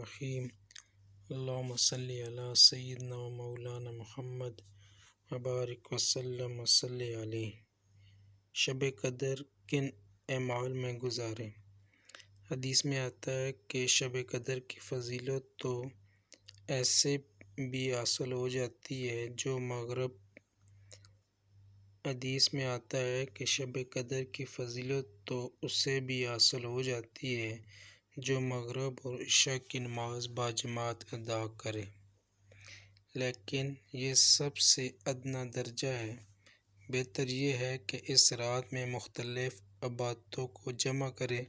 الرحیم اللہم صلی علی سیدنا و مولانا محمد وبارک وسلم وصلی علیہ۔ شب قدر کن اعمال میں گزاریں؟ حدیث میں آتا ہے کہ شب قدر کی فضیلت تو ایسے بھی حاصل ہو جاتی ہے جو مغرب حدیث میں آتا ہے کہ شب قدر کی فضیلت تو اسے بھی حاصل ہو جاتی ہے جو مغرب اور عشاء کی نماز باجماعت ادا کرے، لیکن یہ سب سے ادنیٰ درجہ ہے۔ بہتر یہ ہے کہ اس رات میں مختلف عبادتوں کو جمع کرے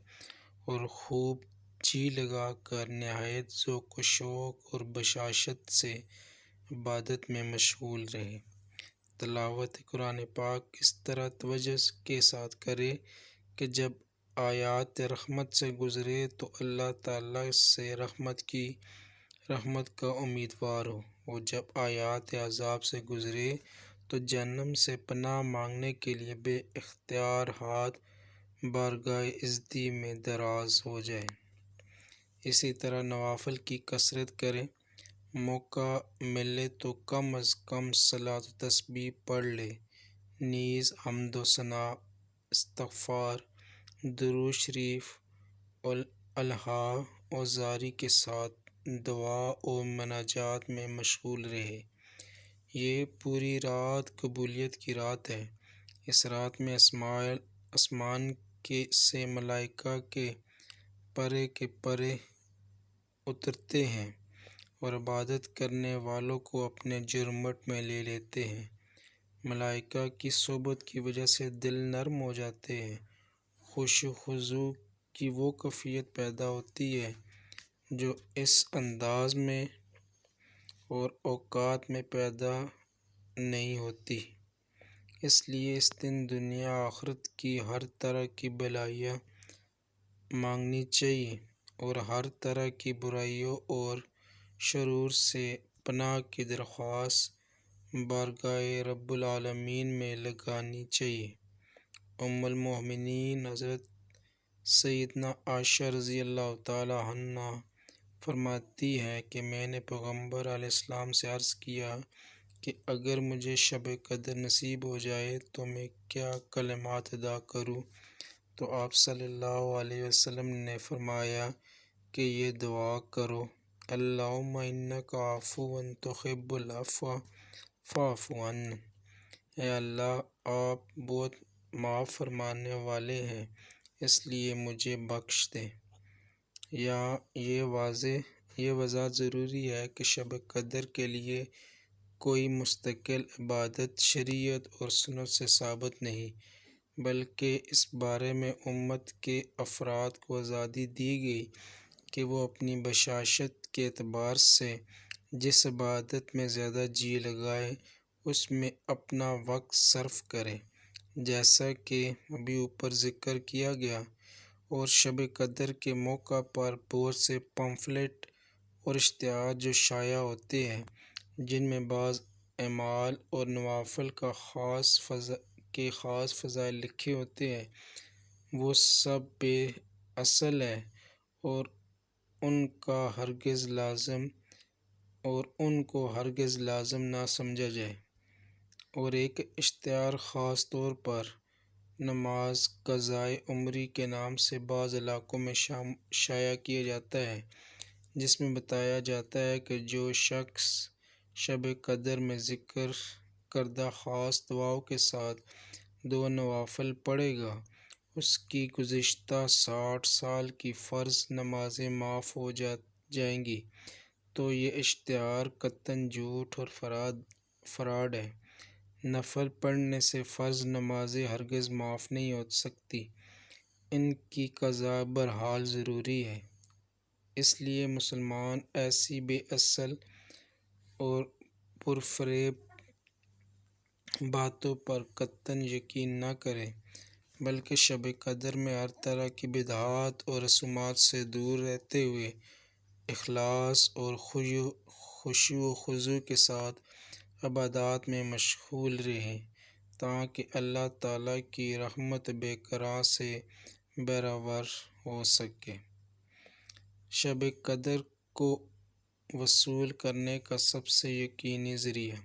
اور خوب جی لگا کر نہایت ذوق و شوق اور بشاشت سے عبادت میں مشغول رہے۔ تلاوت قرآن پاک اس طرح توجہ کے ساتھ کرے کہ جب آیات رحمت سے گزرے تو اللہ تعالیٰ سے رحمت کا امیدوار ہو، اور جب آیات عذاب سے گزرے تو جہنم سے پناہ مانگنے کے لیے بے اختیار ہاتھ بارگاہ عزتی میں دراز ہو جائے۔ اسی طرح نوافل کی کثرت کرے، موقع ملے تو کم از کم صلاۃ و تسبیح پڑھ لے، نیز حمد و ثنا، استغفار، درود شریف، الہا و زاری کے ساتھ دعا و مناجات میں مشغول رہے۔ یہ پوری رات قبولیت کی رات ہے۔ اس رات میں آسمان سے ملائکہ کے پرے اترتے ہیں اور عبادت کرنے والوں کو اپنے جرمٹ میں لے لیتے ہیں۔ ملائکہ کی صحبت کی وجہ سے دل نرم ہو جاتے ہیں، خشوع و خضوع کی وہ کیفیت پیدا ہوتی ہے جو اس انداز میں اور اوقات میں پیدا نہیں ہوتی۔ اس لیے اس دن دنیا آخرت کی ہر طرح کی بھلائیاں مانگنی چاہیے اور ہر طرح کی برائیوں اور شرور سے پناہ کی درخواست بارگاہ رب العالمین میں لگانی چاہیے۔ ام المومنین حضرت سیدنا عائشہ رضی اللہ تعالی عنہا فرماتی ہیں کہ میں نے پیغمبر علیہ السلام سے عرض کیا کہ اگر مجھے شب قدر نصیب ہو جائے تو میں کیا کلمات ادا کروں؟ تو آپ صلی اللہ علیہ وسلم نے فرمایا کہ یہ دعا کرو: اللہم انک عفو تحب العفو فاعف عنی۔ اے اللہ، آپ بہت معاف فرمانے والے ہیں، اس لیے مجھے بخش دیں۔ یہاں یہ وضاحت ضروری ہے کہ شب قدر کے لیے کوئی مستقل عبادت شریعت اور سنت سے ثابت نہیں، بلکہ اس بارے میں امت کے افراد کو آزادی دی گئی کہ وہ اپنی بشاشت کے اعتبار سے جس عبادت میں زیادہ جی لگائیں اس میں اپنا وقت صرف کریں، جیسا کہ ابھی اوپر ذکر کیا گیا۔ اور شب قدر کے موقع پر بہت سے پمفلٹ اور اشتہارات جو شائع ہوتے ہیں، جن میں بعض اعمال اور نوافل کے خاص فضائل لکھے ہوتے ہیں، وہ سب بے اصل ہیں اور ان کو ہرگز لازم نہ سمجھا جائے۔ اور ایک اشتہار خاص طور پر نماز قضائے عمری کے نام سے بعض علاقوں میں شائع کیا جاتا ہے، جس میں بتایا جاتا ہے کہ جو شخص شب قدر میں ذکر کردہ خاص دعاؤں کے ساتھ 2 نوافل پڑھے گا، اس کی گزشتہ 60 سال کی فرض نمازیں معاف ہو جائیں گی۔ تو یہ اشتہار قطعاً جھوٹ اور فراڈ ہے۔ نفل پڑھنے سے فرض نمازیں ہرگز معاف نہیں ہو سکتی، ان کی قضا بہرحال ضروری ہے۔ اس لیے مسلمان ایسی بے اصل اور پرفریب باتوں پر قطعاً یقین نہ کرے، بلکہ شب قدر میں ہر طرح کی بدعات اور رسومات سے دور رہتے ہوئے اخلاص اور خشوع و خضوع کے ساتھ عبادات میں مشغول رہیں تاکہ اللہ تعالیٰ کی رحمت بے کرراں سے بہرور ہو سکے۔ شب قدر کو وصول کرنے کا سب سے یقینی ذریعہ۔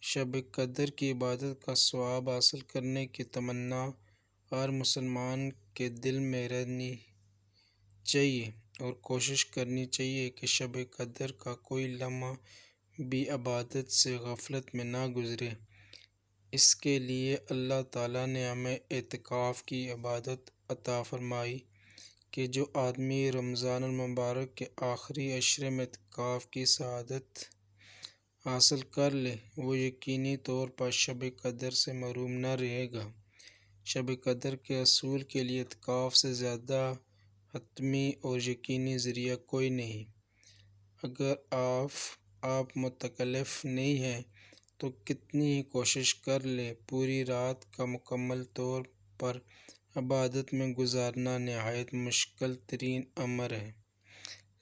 شب قدر کی عبادت کا ثواب حاصل کرنے کی تمنا ہر مسلمان کے دل میں رہنی چاہیے اور کوشش کرنی چاہیے کہ شب قدر کا کوئی لمحہ بھی عبادت سے غفلت میں نہ گزرے۔ اس کے لیے اللہ تعالیٰ نے ہمیں اعتکاف کی عبادت عطا فرمائی کہ جو آدمی رمضان المبارک کے آخری عشرے میں اعتکاف کی سعادت حاصل کر لے وہ یقینی طور پر شب قدر سے محروم نہ رہے گا۔ شب قدر کے حصول کے لیے اعتکاف سے زیادہ حتمی اور یقینی ذریعہ کوئی نہیں۔ اگر آپ متکلف نہیں ہیں تو کتنی ہی کوشش کر لیں، پوری رات کا مکمل طور پر عبادت میں گزارنا نہایت مشکل ترین امر ہے،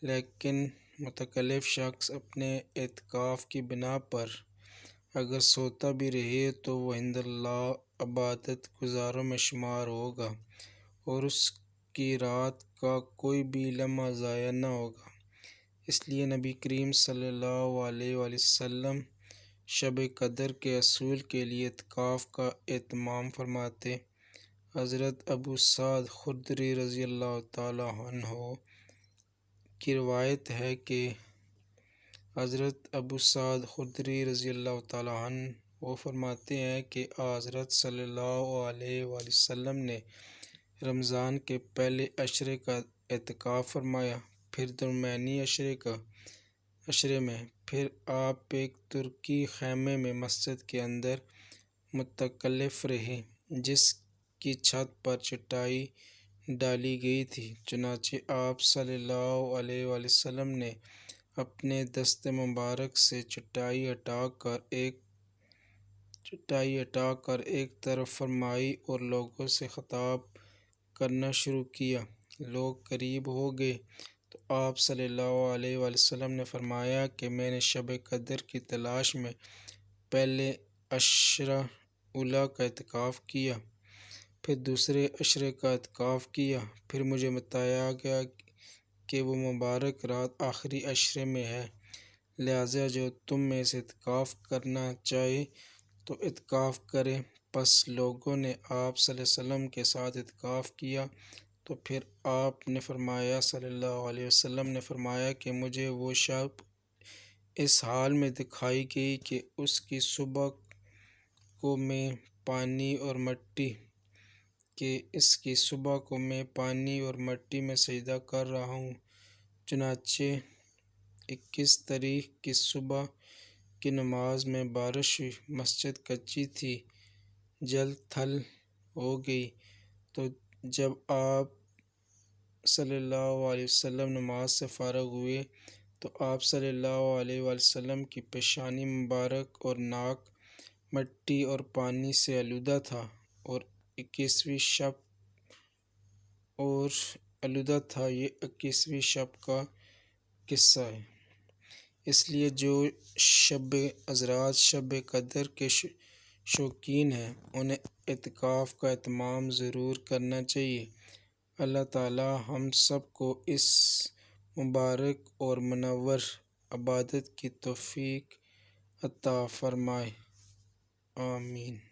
لیکن متکلف شخص اپنے اعتکاف کی بنا پر اگر سوتا بھی رہے تو وہ عند اللہ عبادت گزاروں میں شمار ہوگا اور اس کی رات کا کوئی بھی لمحہ ضائع نہ ہوگا۔ اس لیے نبی کریم صلی اللہ علیہ وآلہ وسلم شب قدر کے حصول کے لیے اعتکاف کا اہتمام فرماتے۔ حضرت ابو سعد خدری رضی اللہ تعالیٰ عنہ کی روایت ہے کہ حضرت ابو سعد خدری رضی اللہ تعالیٰ عنہ وہ فرماتے ہیں کہ حضرت صلی اللہ علیہ وآلہ وسلم نے رمضان کے پہلے عشرے کا اعتکاف فرمایا، پھر درمیانی عشرے میں، پھر آپ ایک ترکی خیمے میں مسجد کے اندر متکلف رہے جس کی چھت پر چٹائی ڈالی گئی تھی۔ چنانچہ آپ صلی اللہ علیہ وآلہ وسلم نے اپنے دست مبارک سے چٹائی ہٹا کر ایک طرف فرمائی اور لوگوں سے خطاب کرنا شروع کیا۔ لوگ قریب ہو گئے تو آپ صلی اللہ علیہ وآلہ وسلم نے فرمایا کہ میں نے شب قدر کی تلاش میں پہلے عشرہ اولیٰ کا اعتکاف کیا، پھر دوسرے عشرے کا اعتکاف کیا، پھر مجھے بتایا گیا کہ وہ مبارک رات آخری عشرے میں ہے، لہٰذا جو تم میں سے اعتکاف کرنا چاہے تو اعتکاف کرے۔ پس لوگوں نے آپ صلی اللہ علیہ وسلم کے ساتھ اعتکاف کیا تو پھر آپ نے فرمایا صلی اللہ علیہ وسلم نے فرمایا کہ مجھے وہ شب اس حال میں دکھائی گئی کہ اس کی صبح کو میں پانی اور مٹی میں سجدہ کر رہا ہوں۔ چنانچہ 21 تاریخ کی صبح کی نماز میں بارش ہوئی، مسجد کچی تھی، جل تھل ہو گئی، تو جب آپ صلی اللہ علیہ وسلم نماز سے فارغ ہوئے تو آپ صلی اللہ علیہ وآلہ وسلم کی پیشانی مبارک اور ناک مٹی اور پانی سے آلودہ تھا، اور 21ویں یہ 21ویں شب کا قصہ ہے۔ اس لیے جو حضرات شب قدر کے شوقین ہیں انہیں اعتکاف کا اہتمام ضرور کرنا چاہیے۔ اللہ تعالیٰ ہم سب کو اس مبارک اور منور عبادت کی توفیق عطا فرمائے، آمین۔